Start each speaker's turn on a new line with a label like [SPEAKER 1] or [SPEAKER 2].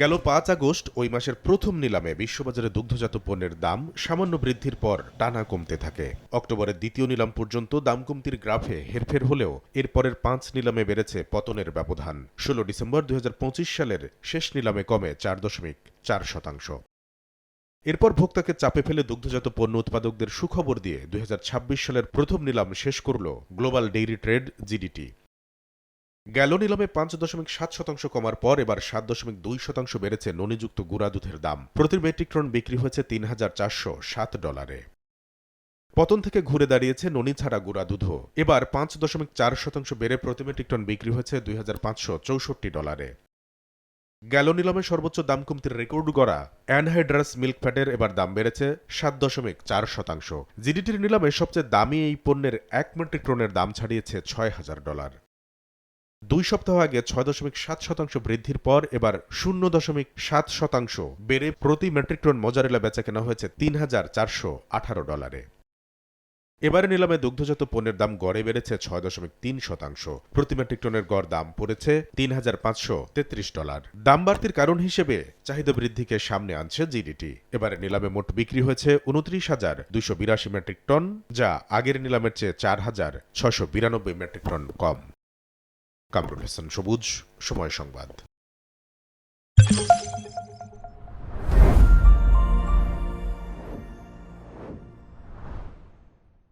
[SPEAKER 1] গেল ৫ আগস্ট ওই মাসের প্রথম নিলামে বিশ্ববাজারে দুগ্ধজাত পণ্যের দাম সামান্য বৃদ্ধির পর টানা কমতে থাকে। অক্টোবরের দ্বিতীয় নিলাম পর্যন্ত দাম কমতির গ্রাফে হেরফের হলেও এরপরের ৫ নিলামে বেড়েছে পতনের ব্যবধান। ১৬ ডিসেম্বর ২০২৫ সালের শেষ নিলামে কমে ৪.৪%। এরপর ভোক্তাকে চাপে ফেলে দুগ্ধজাত পণ্য উৎপাদকদের সুখবর দিয়ে ২০২৬ সালের প্রথম নিলাম শেষ করল গ্লোবাল ডেইরি ট্রেড জিডিটি। গেল নিলামে ৫.৭% কমার পর এবার ৭.২% বেড়েছে ননিযুক্ত গুঁড়া দুধের দাম। প্রতি মেট্রিক টন বিক্রি হয়েছে $৩,৪০৭। পতন থেকে ঘুরে দাঁড়িয়েছে ননি ছাড়া গুঁড়া দুধও। এবার ৫.৪% বেড়ে প্রতি মেট্রিক টন বিক্রি হয়েছে $২,৫৬৪। গেল নিলামে সর্বোচ্চ দাম কমতির রেকর্ড গড়া অ্যানহাইড্রাস মিল্ক ফ্যাটের এবার দাম বেড়েছে ৭.৪%। জিডিটির নিলামে সবচেয়ে দামি এই পণ্যের ১ মেট্রিক টনের দাম ছাড়িয়েছে $৬,০০০। ২ সপ্তাহ আগে ৬.৭% বৃদ্ধির পর এবার ০.৭% বেড়ে প্রতি মেট্রিক টন মোজারেলা বেচাকেনা হয়েছে $৩,৪১৮। এবারে নিলামে দুগ্ধজাত পণ্যের দাম গড়ে বেড়েছে ৬.৩%। প্রতি মেট্রিক টনের গড় দাম পড়েছে $৩,৫৩৩। দাম বাড়তির কারণ হিসেবে চাহিদা বৃদ্ধিকে সামনে আনছে জিডিটি। এবারে নিলামে মোট বিক্রি হয়েছে ২৯,২৮২ মেট্রিক টন, যা আগের নিলামের চেয়ে ৪,৬৯২ মেট্রিক টন কম। কামরুল হাসান সবুজ, সময় সংবাদ।